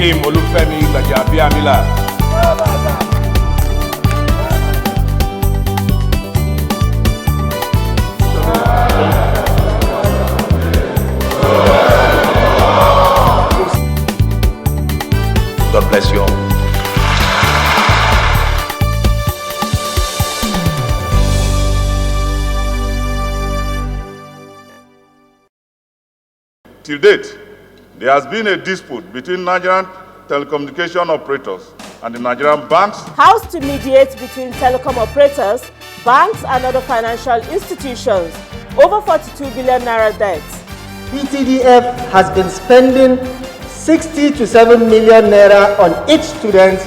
Hakeem Olufemi Gbajabiamila. God bless you all. Till date, there has been a dispute between Nigerian telecommunication operators and the Nigerian banks. House to mediate between telecom operators, banks and other financial institutions over 42 billion naira debt. PTDF has been spending 60 to 7 million naira on each student.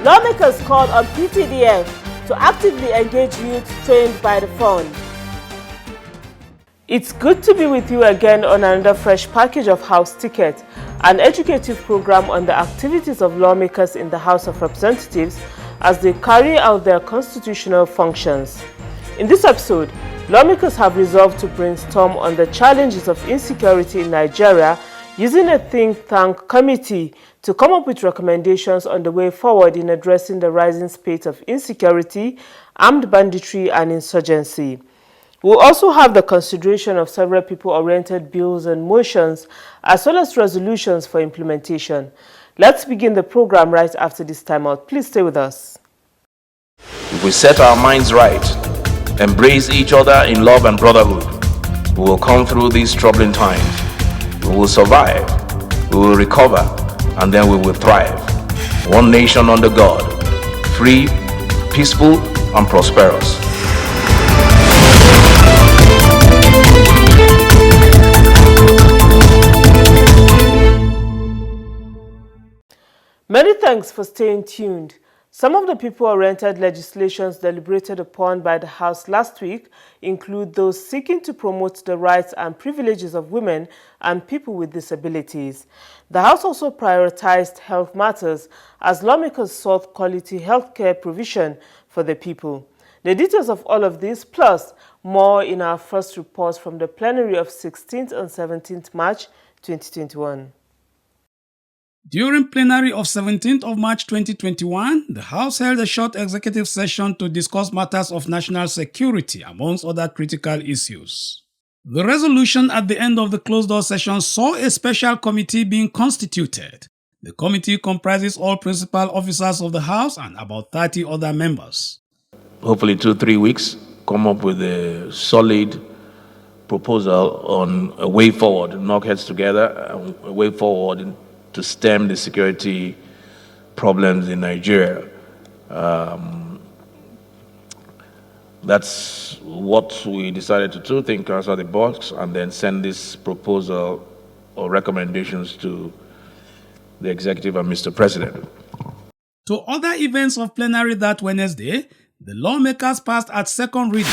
Lawmakers called on PTDF to actively engage youth trained by the fund. It's good to be with you again on another fresh package of House Ticket, an educative program on the activities of lawmakers in the House of Representatives as they carry out their constitutional functions. In this episode, lawmakers have resolved to brainstorm on the challenges of insecurity in Nigeria using a think tank committee to come up with recommendations on the way forward in addressing the rising spate of insecurity, armed banditry and insurgency. We'll also have the consideration of several people-oriented bills and motions, as well as resolutions for implementation. Let's begin the program right after this timeout. Please stay with us. If we set our minds right, embrace each other in love and brotherhood, we will come through these troubling times. We will survive, we will recover, and then we will thrive. One nation under God, free, peaceful, and prosperous. Many thanks for staying tuned. Some of the people-oriented legislations deliberated upon by the House last week include those seeking to promote the rights and privileges of women and people with disabilities. The House also prioritized health matters as lawmakers sought quality healthcare provision for the people. The details of all of this, plus more in our first report from the plenary of 16th and 17th March 2021. During plenary of 17th of March 2021, the House held a short executive session to discuss matters of national security, amongst other critical issues. The resolution at the end of the closed-door session saw a special committee being constituted. The committee comprises all principal officers of the House and about 30 other members. Hopefully 2-3 weeks, come up with a solid proposal on a way forward, knock heads together, a way forward to stem the security problems in Nigeria. That's what we decided to do, think outside the box, and then send this proposal or recommendations to the executive and Mr. President. To other events of plenary that Wednesday, the lawmakers passed at second reading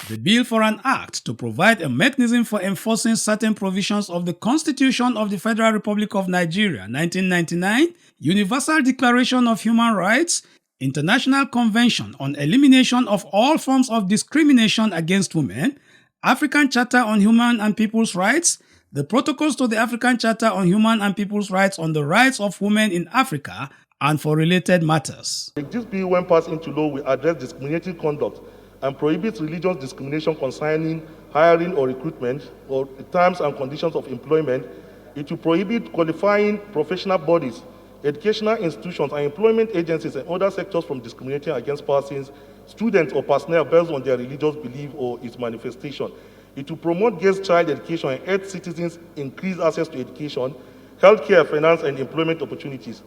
the bill for an act to provide a mechanism for enforcing certain provisions of the Constitution of the Federal Republic of Nigeria, 1999, Universal Declaration of Human Rights, International Convention on Elimination of All Forms of Discrimination Against Women, African Charter on Human and People's Rights, the Protocols to the African Charter on Human and People's Rights on the Rights of Women in Africa, and for related matters. This bill, when passed into law, will address discriminatory conduct and prohibit religious discrimination concerning hiring or recruitment or terms and conditions of employment. It will prohibit qualifying professional bodies, educational institutions, and employment agencies and other sectors from discriminating against persons, students, or personnel based on their religious belief or its manifestation. It will promote girls' child education and help citizens increase access to education, healthcare, finance, and employment opportunities.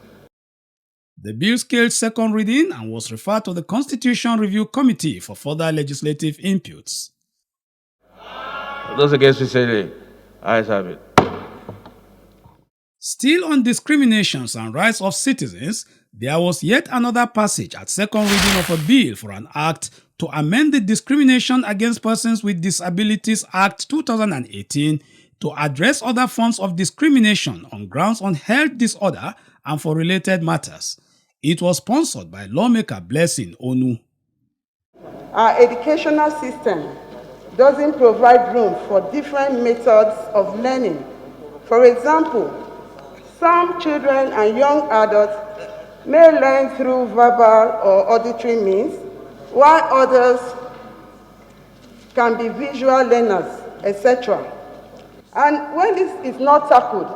The bill scaled second reading and was referred to the Constitution Review Committee for further legislative inputs. Those against me say the ayes have it. Still on discriminations and rights of citizens, there was yet another passage at second reading of a bill for an act to amend the Discrimination Against Persons with Disabilities Act 2018 to address other forms of discrimination on grounds on health disorder and for related matters. It was sponsored by lawmaker Blessing Onu. Our educational system doesn't provide room for different methods of learning. For example, Some children and young adults may learn through verbal or auditory means, while others can be visual learners, etc. And when this is not tackled,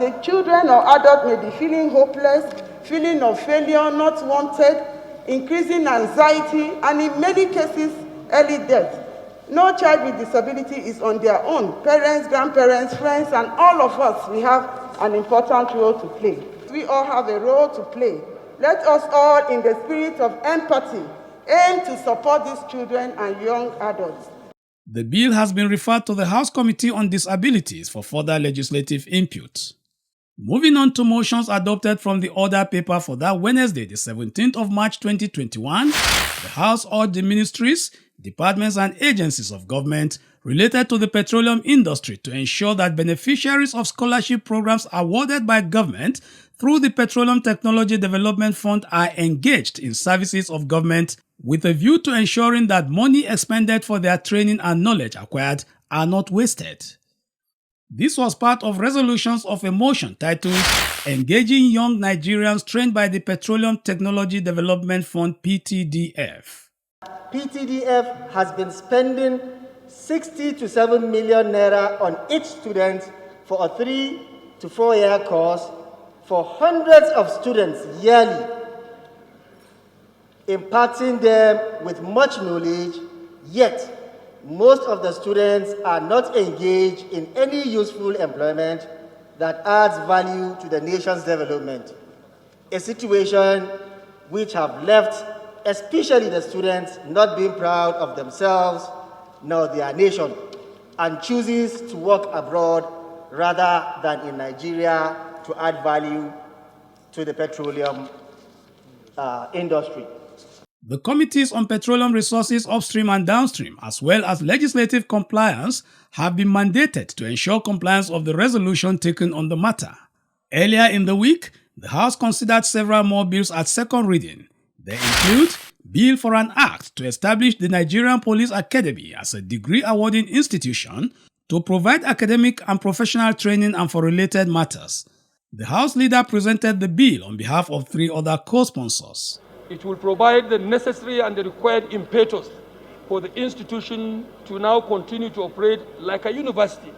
the children or adults may be feeling hopeless, feeling of failure, not wanted, increasing anxiety, and in many cases, early death. No child with disability is on their own. Parents, grandparents, friends, and all of us, we have an important role to play. We all have a role to play. Let us all, in the spirit of empathy, aim to support these children and young adults. The bill has been referred to the House Committee on Disabilities for further legislative input. Moving on to motions adopted from the order paper for that Wednesday, the 17th of March 2021, the House urged the ministries, departments and agencies of government related to the petroleum industry to ensure that beneficiaries of scholarship programs awarded by government through the Petroleum Technology Development Fund are engaged in services of government with a view to ensuring that money expended for their training and knowledge acquired are not wasted. This was part of resolutions of a motion titled Engaging Young Nigerians Trained by the Petroleum Technology Development Fund (PTDF). PTDF has been spending 60 to 7 million naira on each student for a 3 to 4 year course for hundreds of students yearly, imparting them with much knowledge, yet most of the students are not engaged in any useful employment that adds value to the nation's development, a situation which have left especially the students not being proud of themselves nor their nation, and chooses to work abroad rather than in Nigeria to add value to the petroleum industry. The committees on petroleum resources upstream and downstream, as well as legislative compliance, have been mandated to ensure compliance of the resolution taken on the matter. Earlier in the week, the House considered several more bills at second reading. They include Bill for an Act to establish the Nigerian Police Academy as a degree-awarding institution to provide academic and professional training and for related matters. The House leader presented the bill on behalf of 3 other co-sponsors. It will provide the necessary and the required impetus for the institution to now continue to operate like a university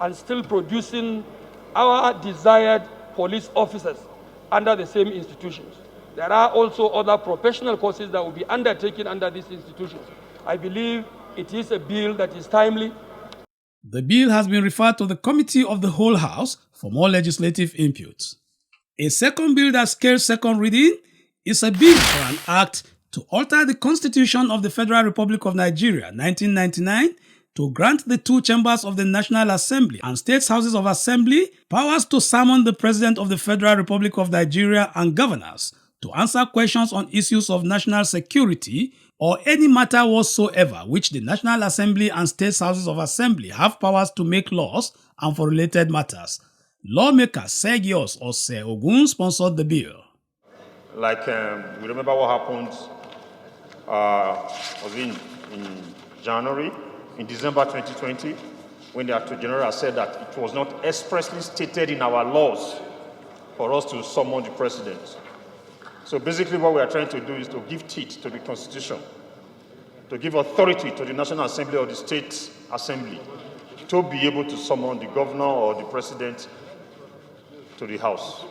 and still producing our desired police officers under the same institutions. There are also other professional courses that will be undertaken under these institutions. I believe it is a bill that is timely. The bill has been referred to the Committee of the Whole House for more legislative input. A second bill that scales second reading is a bill for an act to alter the Constitution of the Federal Republic of Nigeria, 1999, to grant the 2 chambers of the National Assembly and States Houses of Assembly powers to summon the President of the Federal Republic of Nigeria and governors to answer questions on issues of national security or any matter whatsoever which the National Assembly and States Houses of Assembly have powers to make laws and for related matters. Lawmaker Sergius Ose-Ogun sponsored the bill. Like, we remember what happened was in January, in December 2020, when the Attorney General said that it was not expressly stated in our laws for us to summon the President. So basically what we are trying to do is to give teeth to the Constitution, to give authority to the National Assembly or the State Assembly to be able to summon the governor or the President to the House.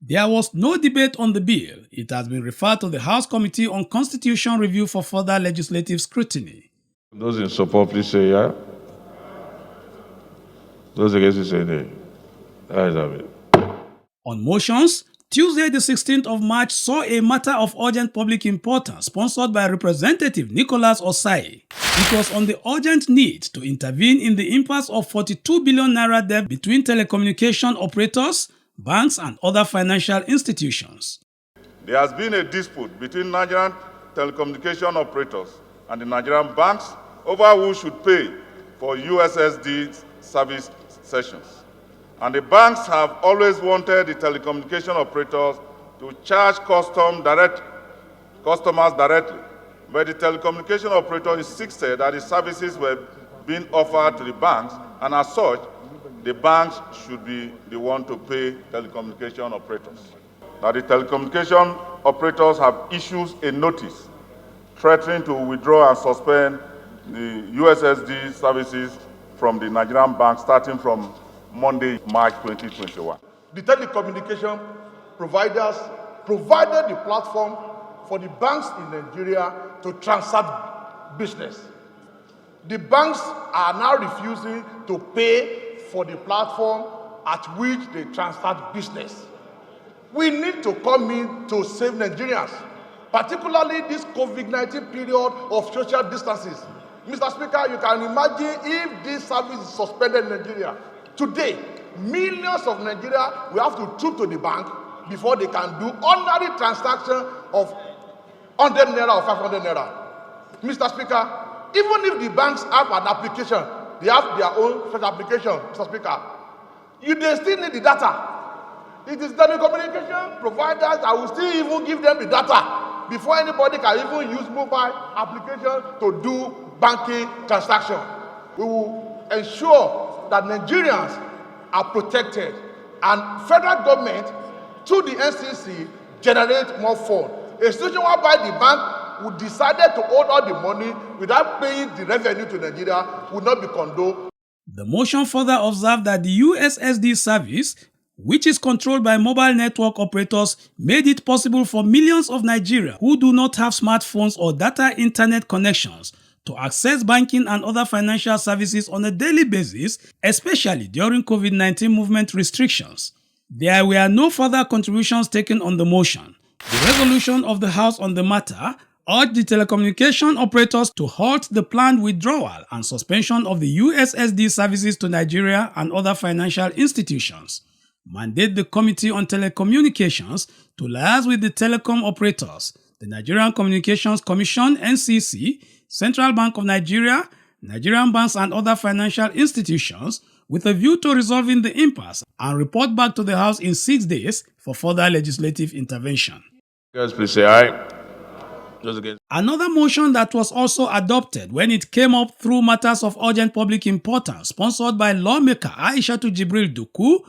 There was no debate on the bill. It has been referred to the House Committee on Constitution Review for further legislative scrutiny. Those in support, please say yeah. Those against, say nay. That is it. On motions, Tuesday the 16th of March saw a matter of urgent public importance sponsored by Representative Nicholas Osai. It was on the urgent need to intervene in the impasse of 42 billion naira debt between telecommunication operators, banks and other financial institutions. There has been a dispute between Nigerian telecommunication operators and the Nigerian banks over who should pay for USSD service sessions. And the banks have always wanted the telecommunication operators to charge customers directly. But the telecommunication operator insisted that the services were being offered to the banks, and as such, the banks should be the one to pay telecommunication operators. That the telecommunication operators have issued a notice threatening to withdraw and suspend the USSD services from the Nigerian bank starting from Monday, March 2021. The telecommunication providers provided the platform for the banks in Nigeria to transact business. The banks are now refusing to pay for the platform at which they transact business. We need to come in to save Nigerians, particularly this COVID-19 period of social distances. Mr. Speaker, you can imagine if this service is suspended in Nigeria. Today, millions of Nigeria will have to troop to the bank before they can do ordinary transaction of 100 naira or 500 naira. Mr. Speaker, even if the banks have an application, they have their own such application, Mr. Speaker, they still need the data. It is telecommunication providers that will still even give them the data before anybody can even use mobile application to do banking transaction. We will ensure that Nigerians are protected and federal government through the NCC generate more funds. A situation whereby the bank would decided to hold all the money without paying the revenue to Nigeria would not be condoned. The motion further observed that the USSD service, which is controlled by mobile network operators, made it possible for millions of Nigerians who do not have smartphones or data internet connections to access banking and other financial services on a daily basis, especially during COVID-19 movement restrictions. There were no further contributions taken on the motion. The resolution of the House on the matter urged the telecommunication operators to halt the planned withdrawal and suspension of the USSD services to Nigeria and other financial institutions, mandate the Committee on Telecommunications to liaise with the telecom operators, the Nigerian Communications Commission (NCC), Central Bank of Nigeria, Nigerian banks and other financial institutions with a view to resolving the impasse and report back to the House in 6 days for further legislative intervention. Guys, please say aye. Just again. Another motion that was also adopted when it came up through matters of urgent public importance, sponsored by lawmaker Aishatu Jibril Duku,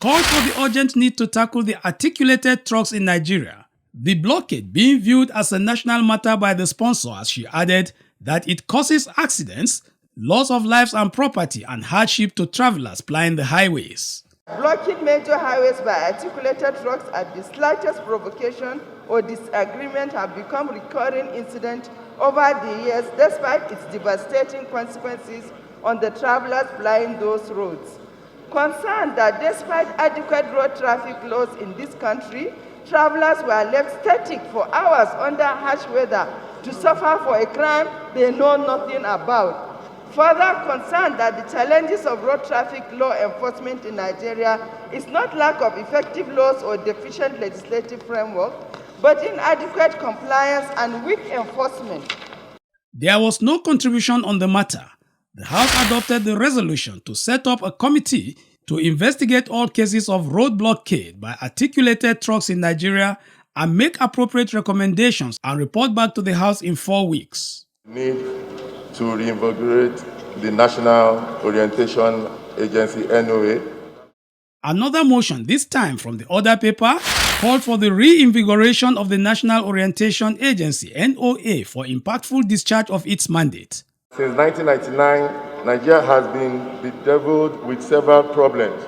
called for the urgent need to tackle the articulated trucks in Nigeria. The blockade being viewed as a national matter by the sponsor, as she added that it causes accidents, loss of lives and property, and hardship to travelers plying the highways. Blocking major highways by articulated trucks at the slightest provocation or disagreement have become recurring incidents over the years, despite its devastating consequences on the travelers plying those roads. Concerned that despite adequate road traffic laws in this country, travelers were left static for hours under harsh weather to suffer for a crime they know nothing about. Further concerned that the challenges of road traffic law enforcement in Nigeria is not lack of effective laws or deficient legislative framework, but inadequate compliance and weak enforcement. There was no contribution on the matter. The House adopted the resolution to set up a committee to investigate all cases of road blockade by articulated trucks in Nigeria and make appropriate recommendations and report back to the House in 4 weeks. Need to reinvigorate the National Orientation Agency, NOA. Another motion, this time from the order paper, called for the reinvigoration of the National Orientation Agency, NOA, for impactful discharge of its mandate. Since 1999, Nigeria has been bedeviled with several problems,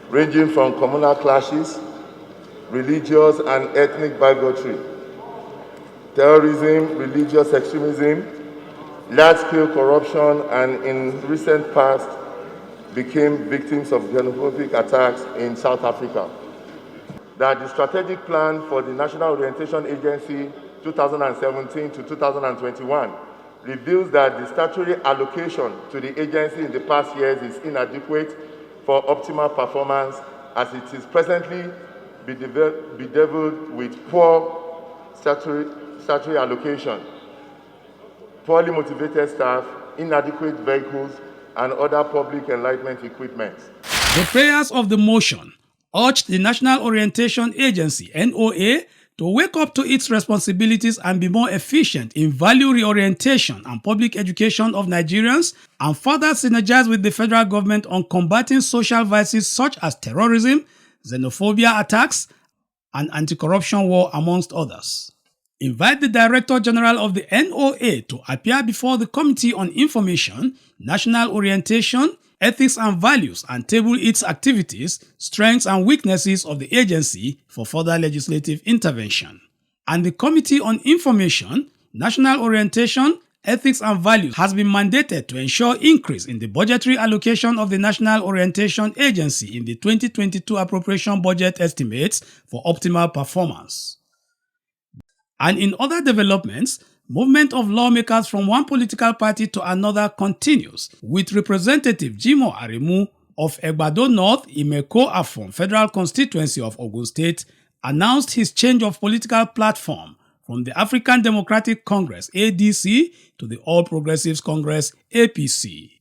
ranging from communal clashes, religious and ethnic bigotry, terrorism, religious extremism, large-scale corruption, and in recent past became victims of xenophobic attacks in South Africa. That the strategic plan for the National Orientation Agency 2017 to 2021 reveals that the statutory allocation to the agency in the past years is inadequate for optimal performance, as it is presently bedeviled with poor statutory allocation, poorly motivated staff, inadequate vehicles, and other public enlightenment equipment. The prayers of the motion urged the National Orientation Agency, NOA, to wake up to its responsibilities and be more efficient in value reorientation and public education of Nigerians, and further synergize with the federal government on combating social vices such as terrorism, xenophobia attacks, and anti-corruption war, amongst others. Invite the Director General of the NOA to appear before the Committee on Information, National Orientation, Ethics and Values and table its activities, strengths and weaknesses of the agency for further legislative intervention. And the Committee on Information, National Orientation, Ethics and Values has been mandated to ensure increase in the budgetary allocation of the National Orientation Agency in the 2022 appropriation budget estimates for optimal performance. And in other developments, movement of lawmakers from one political party to another continues, with Representative Jimoh Aremu of Egbado North, Imeko Afon Federal Constituency of Ogun State announced his change of political platform from the African Democratic Congress ADC to the All Progressives Congress APC.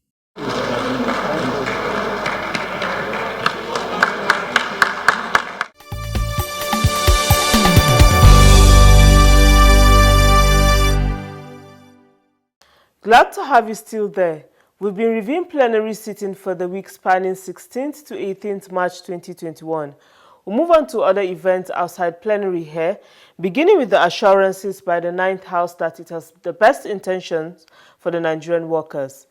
Glad to have you still there. We've been reviewing plenary sitting for the week spanning 16th to 18th March 2021. We'll move on to other events outside plenary here, beginning with the assurances by the 9th House that it has the best intentions for the Nigerian workers.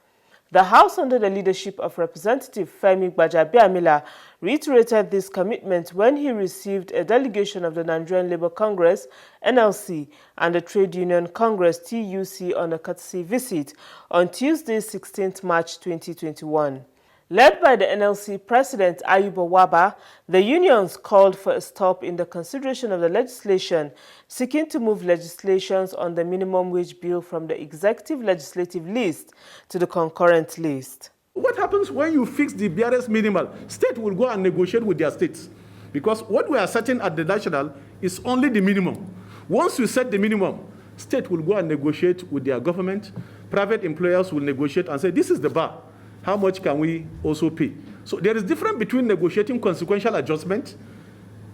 The House, under the leadership of Representative Femi Gbajabiamila, reiterated this commitment when he received a delegation of the Nigerian Labour Congress, NLC, and the Trade Union Congress, TUC, on a courtesy visit on Tuesday, 16th March 2021. Led by the NLC President Ayuba Waba, the unions called for a stop in the consideration of the legislation seeking to move legislations on the minimum wage bill from the executive legislative list to the concurrent list. What happens when you fix the BRS minimal? State will go and negotiate with their states, because what we are setting at the national is only the minimum. Once you set the minimum, state will go and negotiate with their government. Private employers will negotiate and say, this is the bar. How much can we also pay? So there is difference between negotiating consequential adjustment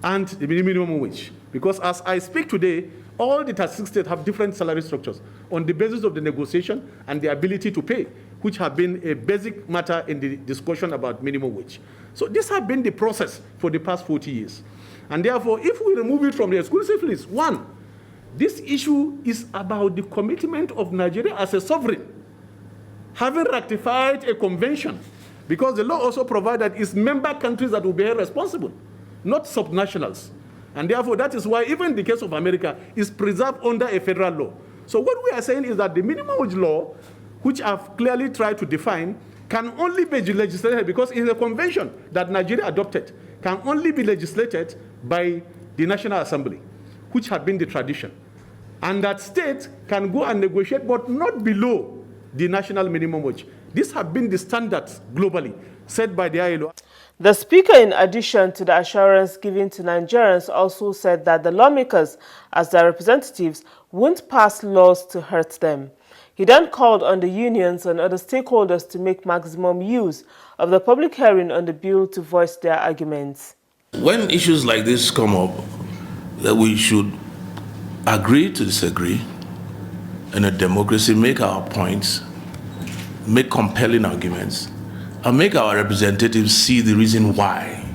and the minimum wage. Because as I speak today, all the 36 states have different salary structures on the basis of the negotiation and the ability to pay, which have been a basic matter in the discussion about minimum wage. So this has been the process for the past 40 years. And therefore, if we remove it from the exclusive list, one, this issue is about the commitment of Nigeria as a sovereign, having ratified a convention, because the law also provides that it's member countries that will be held responsible, not subnationals. And therefore, that is why even in the case of America, is preserved under a federal law. So what we are saying is that the minimum wage law, which I've clearly tried to define, can only be legislated, because it's a convention that Nigeria adopted, can only be legislated by the National Assembly, which had been the tradition. And that state can go and negotiate, but not below the national minimum wage. These have been the standards globally set by the ILO. The Speaker, in addition to the assurance given to Nigerians, also said that the lawmakers, as their representatives, won't pass laws to hurt them. He then called on the unions and other stakeholders to make maximum use of the public hearing on the bill to voice their arguments. When issues like this come up, that we should agree to disagree. In a democracy, make our points, make compelling arguments, and make our representatives see the reason why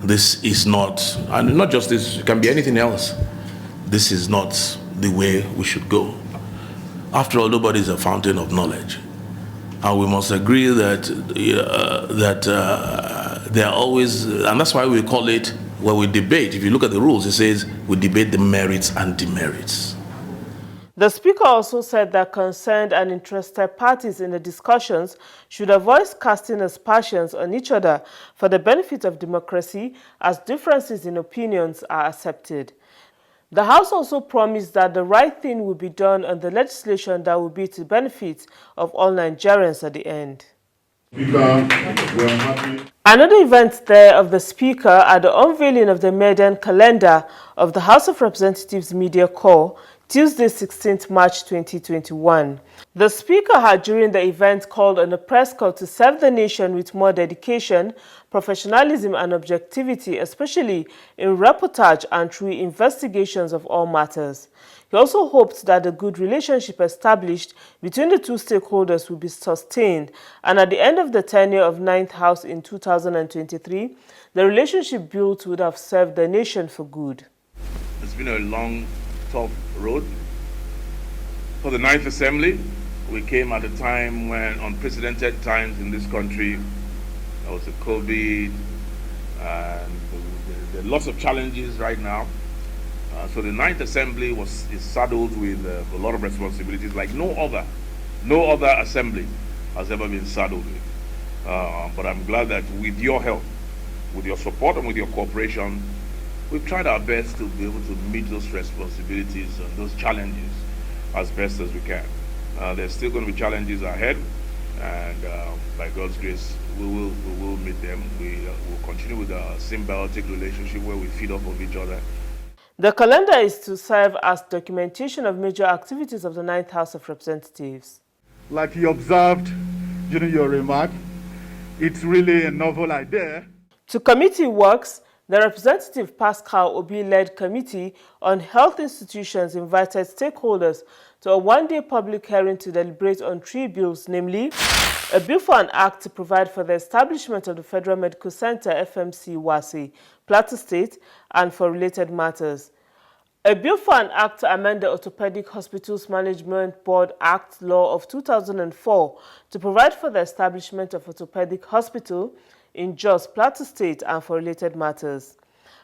this is not, and not just this, it can be anything else, this is not the way we should go. After all, nobody is a fountain of knowledge. And we must agree that, there are always, and that's why we call it, when we debate, if you look at the rules, it says we debate the merits and demerits. The Speaker also said that concerned and interested parties in the discussions should avoid casting aspersions on each other for the benefit of democracy, as differences in opinions are accepted. The House also promised that the right thing will be done on the legislation that will be to the benefit of all Nigerians at the end. Another event there of the Speaker at the unveiling of the maiden calendar of the House of Representatives Media Corps, Tuesday, 16th March 2021. The Speaker had during the event called on the press corps to serve the nation with more dedication, professionalism and objectivity, especially in reportage and through investigations of all matters. He also hoped that the good relationship established between the two stakeholders will be sustained, and at the end of the tenure of 9th House in 2023, the relationship built would have served the nation for good. It's been a long, tough road. For the 9th Assembly, we came at a time when unprecedented times in this country. There was the COVID, and there are lots of challenges right now. So the 9th Assembly is saddled with a lot of responsibilities like no other assembly has ever been saddled with. But I'm glad that with your help, with your support and with your cooperation, we've tried our best to be able to meet those responsibilities and those challenges as best as we can. There's still going to be challenges ahead, and by God's grace, we will meet them. We will continue with a symbiotic relationship where we feed off of each other. The calendar is to serve as documentation of major activities of the 9th House of Representatives. Like you observed during your remark, it's really a novel idea. To committee works, the Representative Pascal Obi-led Committee on Health Institutions invited stakeholders to a one-day public hearing to deliberate on 3 bills, namely, a bill for an act to provide for the establishment of the Federal Medical Center, FMC Wase, Plateau State, and for related matters. A bill for an act to amend the Orthopedic Hospitals Management Board Act Law of 2004 to provide for the establishment of Orthopedic Hospital in Jos, Plateau State, and for related matters.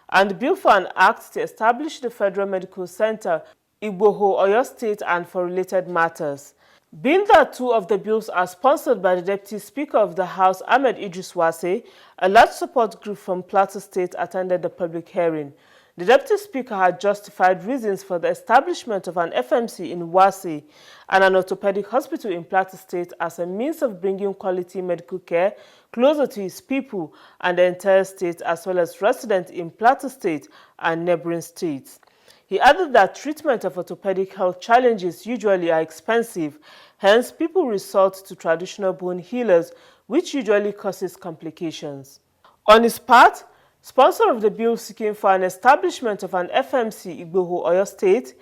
And a bill for an act to establish the Federal Medical Center, Igboho, Oyo State, and for related matters. Being that 2 of the bills are sponsored by the Deputy Speaker of the House, Ahmed Idris Wase, a large support group from Plateau State attended the public hearing. The Deputy Speaker had justified reasons for the establishment of an FMC in Wase and an orthopedic hospital in Plateau State as a means of bringing quality medical care closer to his people and the entire state, as well as residents in Plateau State and neighboring states. He added that treatment of orthopedic health challenges usually are expensive, hence people resort to traditional bone healers, which usually causes complications. On his part, sponsor of the bill seeking for an establishment of an FMC Igboho, Oyo State,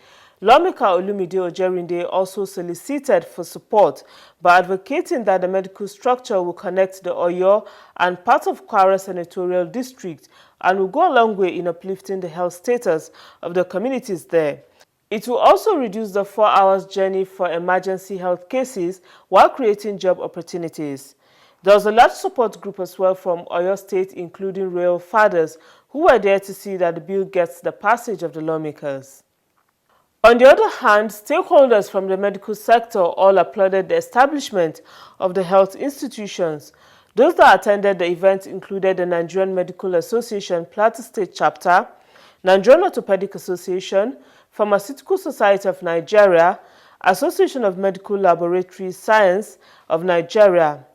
lawmaker Olumide Ojerinde also solicited for support by advocating that the medical structure will connect the Oyo and part of Kwara Senatorial District and will go a long way in uplifting the health status of the communities there. It will also reduce the 4 hours journey for emergency health cases while creating job opportunities. There was a large support group as well from Oyo State, including royal fathers, who were there to see that the bill gets the passage of the lawmakers. On the other hand, stakeholders from the medical sector all applauded the establishment of the health institutions. Those that attended the event included the Nigerian Medical Association Plateau State Chapter, Nigerian Orthopedic Association, Pharmaceutical Society of Nigeria, Association of Medical Laboratory Science of Nigeria.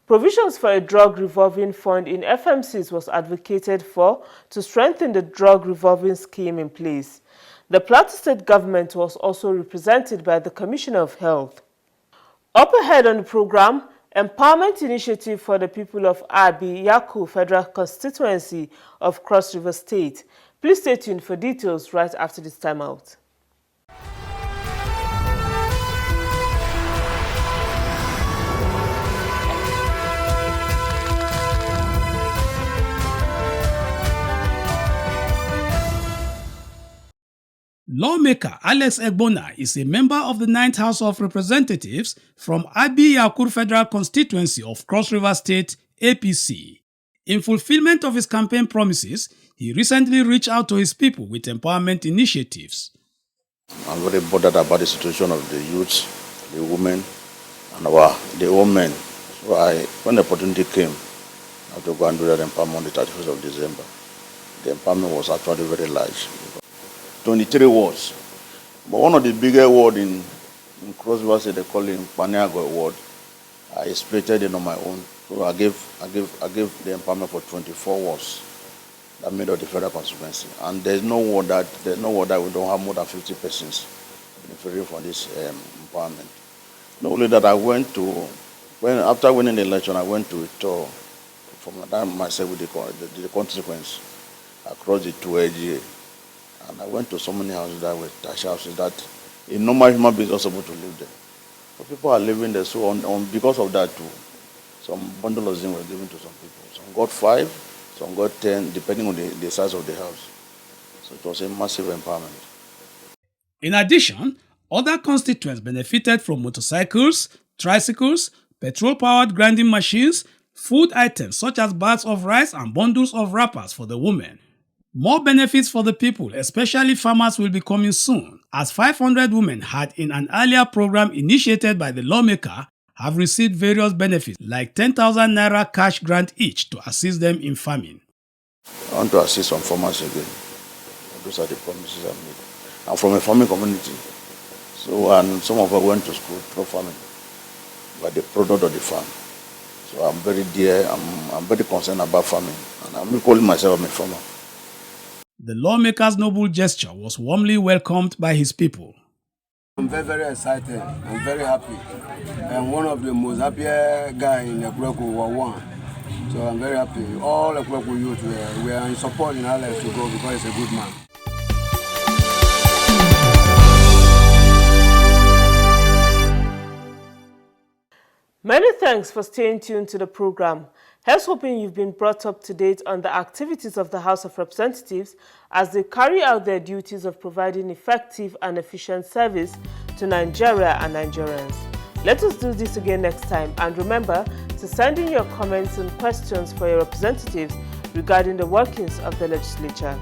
Provisions for a drug revolving fund in FMCs was advocated for to strengthen the drug revolving scheme in place. The Plateau State government was also represented by the Commissioner of Health. Up ahead on the program, Empowerment Initiative for the People of Abi Yaku Federal Constituency of Cross River State. Please stay tuned for details right after this time out. Lawmaker Alex Egbona is a member of the 9th House of Representatives from Abi Yakur Federal Constituency of Cross River State, APC. In fulfillment of his campaign promises, he recently reached out to his people with empowerment initiatives. I'm very bothered about the situation of the youth, the women, and the old men. So when the opportunity came, I had to go and do that empowerment on the 31st of December. The empowerment was actually very large. 23 wards. But one of the bigger wards in Cross River State, they call it Paniago ward. I split it on my own. So I gave the empowerment for 24 wards that made up the federal constituency. And there's no ward that we don't have more than 50 persons benefiting from this empowerment. Not only that, after winning the election, I went to a tour that myself with the consequence across the 2AGA. And I went to so many houses that were tax houses that a normal human being is not supposed to live there. But people are living there, so because of that too, some bundle of zinc were given to some people. Some got 5, some got 10, depending on the size of the house. So it was a massive empowerment. In addition, other constituents benefited from motorcycles, tricycles, petrol-powered grinding machines, food items such as bags of rice and bundles of wrappers for the women. More benefits for the people, especially farmers, will be coming soon, as 500 women had in an earlier program initiated by the lawmaker have received various benefits like 10,000 naira cash grant each to assist them in farming. I want to assist some farmers again. Those are the promises I made. I'm from a farming community, so and some of us went to school through farming, by the product of the farm. So I'm very dear, I'm very concerned about farming, and I'm calling myself a farmer. The lawmaker's noble gesture was warmly welcomed by his people. I'm very, very excited. I'm very happy. I'm one of the most happiest guys in the Ekweku War 1. So I'm very happy. All the Ekweku youth, we are in support in our life to go because he's a good man. Many thanks for staying tuned to the program. Here's hoping you've been brought up to date on the activities of the House of Representatives as they carry out their duties of providing effective and efficient service to Nigeria and Nigerians. Let us do this again next time, and remember to send in your comments and questions for your representatives regarding the workings of the legislature.